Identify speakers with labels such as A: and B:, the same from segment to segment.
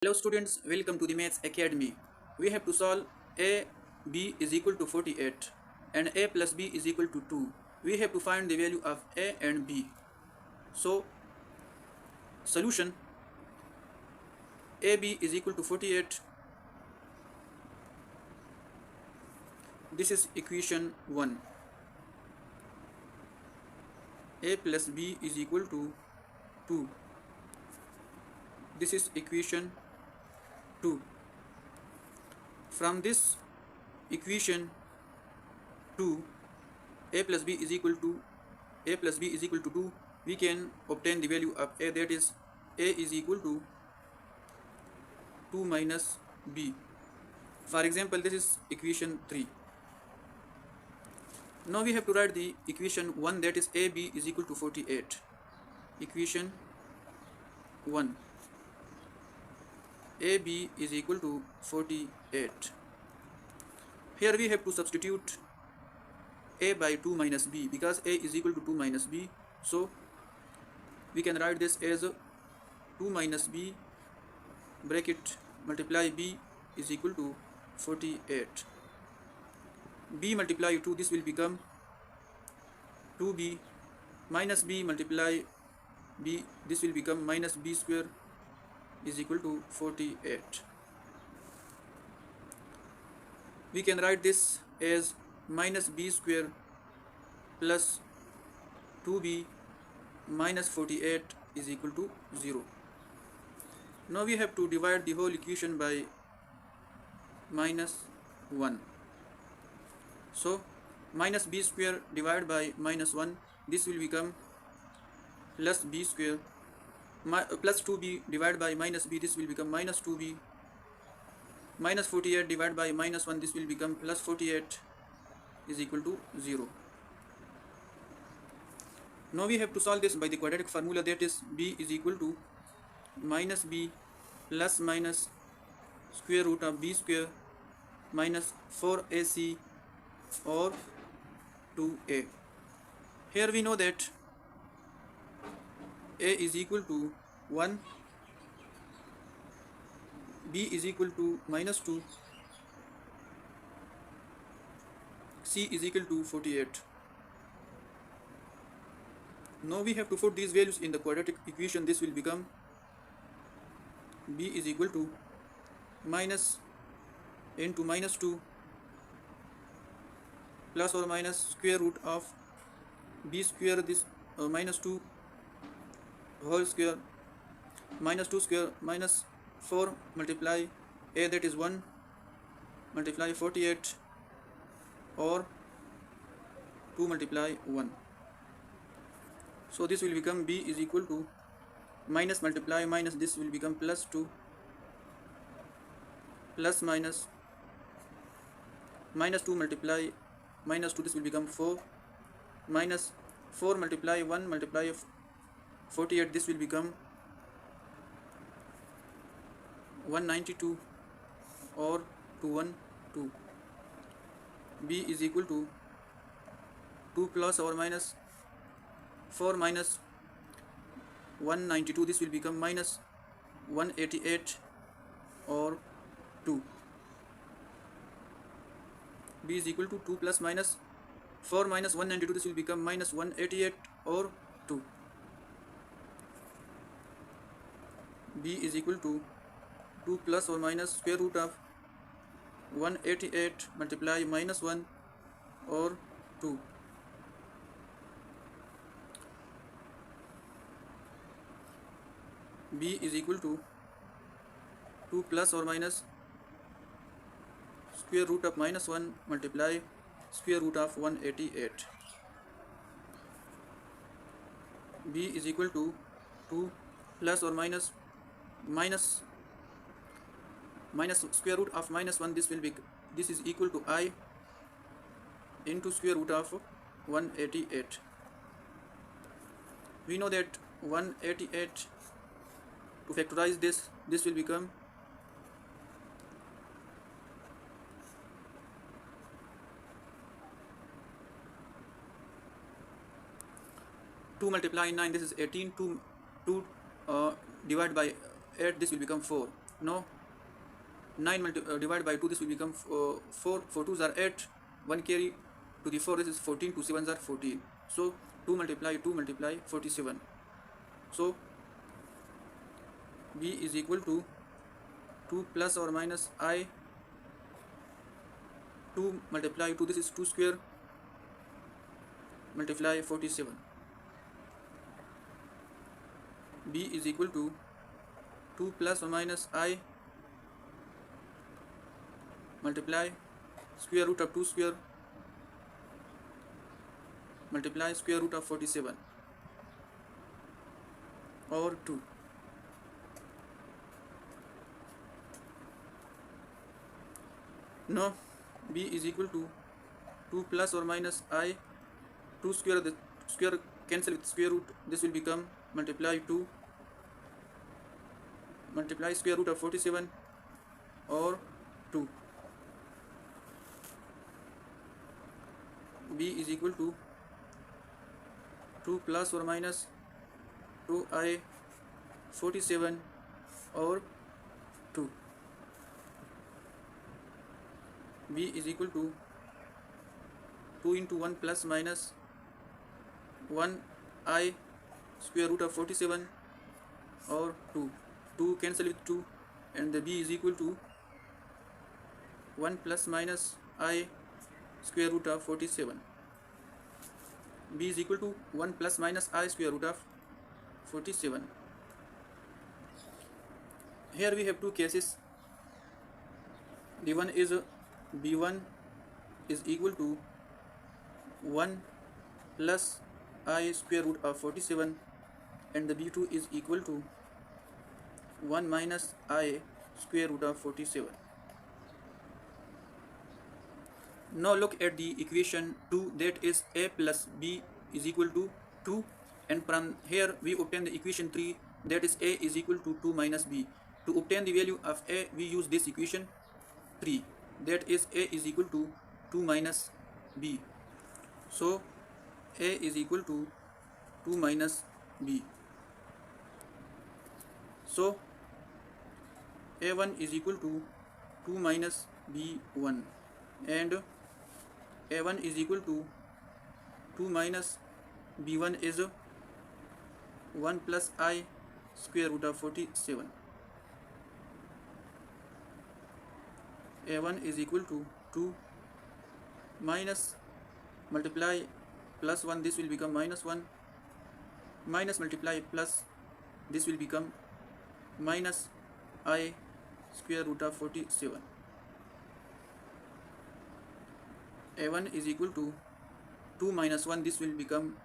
A: Hello students, welcome to the Maths Academy. We have to solve AB is equal to 48 and A plus B is equal to 2. We have to find the value of A and B. So, solution: AB is equal to 48. This is equation 1. A plus B is equal to 2. This is equation 2. From this equation 2, a plus b is equal to 2, we can obtain the value of a, that is a is equal to 2 minus b. For example, this is equation 3. Now we have to write the equation 1, that is ab is equal to 48. Equation 1, ab is equal to 48. Here we have to substitute a by 2 minus b, because a is equal to 2 minus b, so we can write this as 2 minus b bracket multiply b is equal to 48. b multiply 2, this will become 2b, minus b multiply b, this will become minus b square is equal to 48. We can write this as minus b square plus 2b minus 48 is equal to 0. Now we have to divide the whole equation by minus 1. So minus b square divided by minus 1, this will become plus b square, plus 2b divided by minus b, this will become minus 2b, minus 48 divided by minus 1, this will become plus 48 is equal to 0. Now we have to solve this by the quadratic formula, that is b is equal to minus b plus minus square root of b square minus 4ac or 2a. Here we know that a is equal to 1, b is equal to minus 2, c is equal to 48. Now we have to put these values in the quadratic equation. This will become b is equal to minus into minus 2 plus or minus square root of b square, this minus 2 whole square, minus 2 square minus 4 multiply a, that is 1 multiply 48 or 2 multiply 1. So this will become b is equal to minus multiply minus, this will become plus 2 plus minus 2 multiply minus 2, this will become 4 minus 4 multiply 1 multiply 48, this will become 192 or 212. b is equal to 2 plus or minus 4 minus 192, this will become minus 188 or 2. b is equal to 2 plus minus 4 minus 192, this will become minus 188 or 2. b is equal to 2 plus or minus square root of 188 multiply minus 1 or 2. b is equal to 2 plus or minus square root of minus 1 multiply square root of 188. b is equal to 2 plus or minus square root of minus 1, this is equal to I into square root of 188. We know that 188, to factorize this will become 2 multiply 9, this is 18, 2 divided by 8, this will become 4. Now 9 divided by 2, this will become 4. 4 2s are 8. 1 carry to the 4, this is 14. 2 7s are 14. So 2 multiply 47. So b is equal to 2 plus or minus I. 2 multiply 2, this is 2 square, multiply 47. b is equal to 2 plus or minus I multiply square root of 2 square, multiply square root of 47 or 2. Now b is equal to 2 plus or minus I. 2 square, the square cancel with square root, this will become multiply 2, multiply square root of 47 or 2. b is equal to 2 plus or minus 2I 47 or 2. b is equal to 2 into 1 plus minus 1I square root of 47 or 2. 2 cancel with 2, and the b is equal to 1 plus minus I square root of 47. b is equal to 1 plus minus I square root of 47. Here we have two cases. The one is b1 is equal to 1 plus I square root of 47, and the b2 is equal to 1 minus I square root of 47. Now look at the equation 2, that is a plus b is equal to 2, and from here we obtain the equation 3, that is a is equal to 2 minus b. To obtain the value of a, we use this equation 3, that is a is equal to 2 minus b. So a is equal to 2 minus b. So a1 is equal to 2 minus b1, and a1 is equal to 2 minus b1 is 1 plus I square root of 47. a1 is equal to 2 minus multiply plus 1, this will become minus 1, minus multiply plus, this will become minus I square root of 47. a1 is equal to 2 minus 1, this will become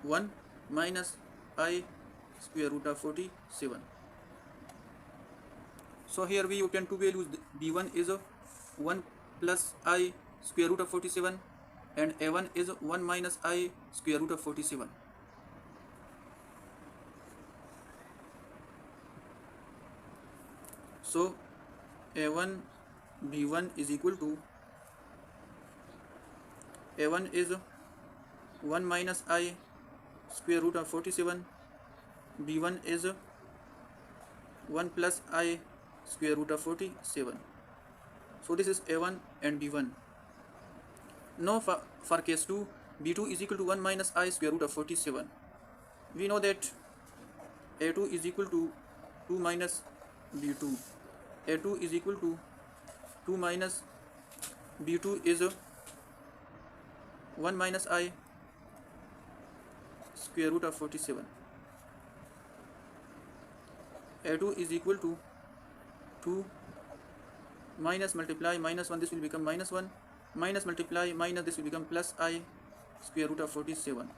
A: 1 minus I square root of 47. So here we obtain two values. b1 is 1 plus I square root of 47, and a1 is 1 minus I square root of 47. So a1 b1 is equal to, a1 is 1 minus I square root of 47, b1 is 1 plus I square root of 47. So this is a1 and b1. Now for case 2, b2 is equal to 1 minus I square root of 47. We know that a2 is equal to 2 minus b2. a2 is equal to 2 minus b2 is 1 minus I square root of 47. a2 is equal to 2 minus multiply minus 1, this will become minus 1, minus multiply minus, this will become plus I square root of 47,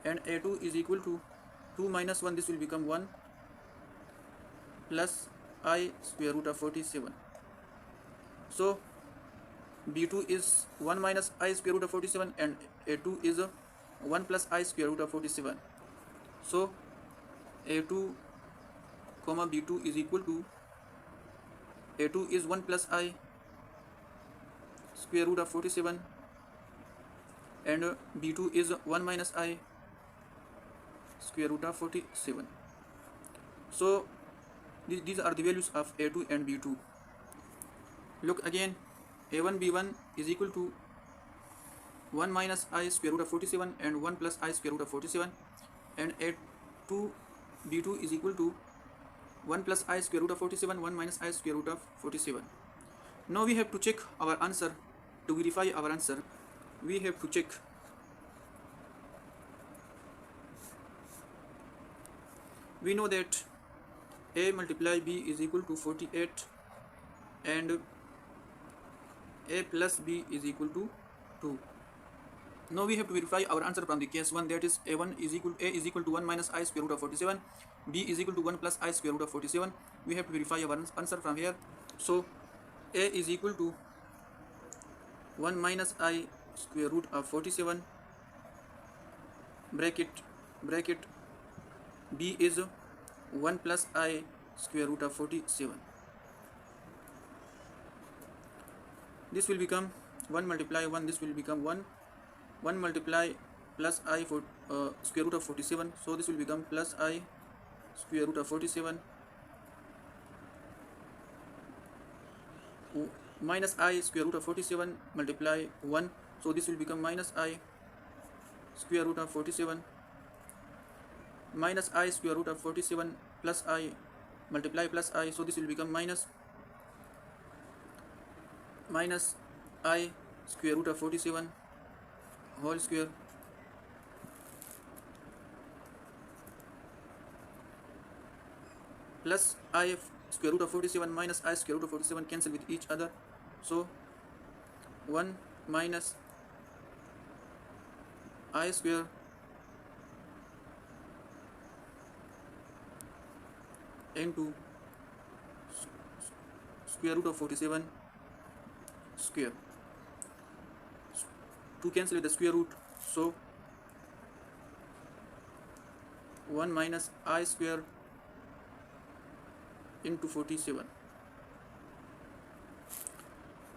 A: and a2 is equal to 2 minus 1, this will become 1 plus I square root of 47. So b2 is 1 minus I square root of 47, and a2 is 1 plus I square root of 47. So a2 comma b2 is equal to, a2 is 1 plus I square root of 47, and b2 is 1 minus I square root of 47. So These are the values of a2 and b2. Look again, a1 b1 is equal to 1 minus I square root of 47 and 1 plus I square root of 47, and a2 b2 is equal to 1 plus I square root of 47, 1 minus I square root of 47. Now we have to check our answer. To verify our answer, we have to check we know that a multiply b is equal to 48 and a plus b is equal to 2. Now we have to verify our answer from the case 1, that is a is equal to 1 minus I square root of 47, b is equal to 1 plus I square root of 47. We have to verify our answer from here. So a is equal to 1 minus I square root of 47 bracket b is 1 plus I square root of 47. This will become 1 multiply 1, this will become 1 multiply plus I for square root of 47, so this will become plus I square root of 47 minus I square root of 47 multiply 1, so this will become minus I square root of 47 minus I square root of 47 plus I multiply plus I, so this will become minus I square root of 47 whole square plus I square root of 47 minus I square root of 47 cancel with each other, so 1 minus I square into square root of 47 square, to cancel with the square root, so 1 minus I square into 47.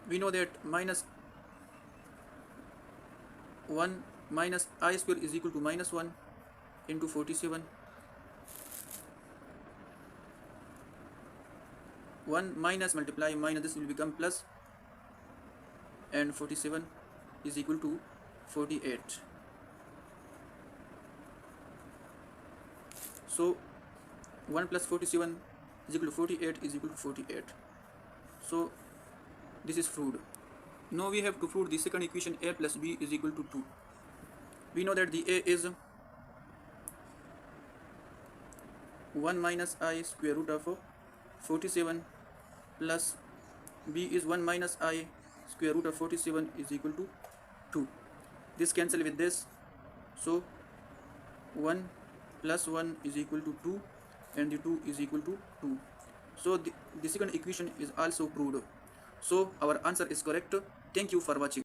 A: We know that minus 1 minus I square is equal to minus 1 into 47. 1 minus multiply minus, this will become plus, and 47 is equal to 48. So 1 plus 47 is equal to 48 is equal to 48. So this is proved. Now we have to prove the second equation, a plus b is equal to 2. We know that the a is 1 minus I square root of 47 plus b is 1 minus I square root of 47 is equal to 2. This cancel with this, so 1 plus 1 is equal to 2 and the 2 is equal to 2. So the second equation is also proved. So our answer is correct. Thank you for watching.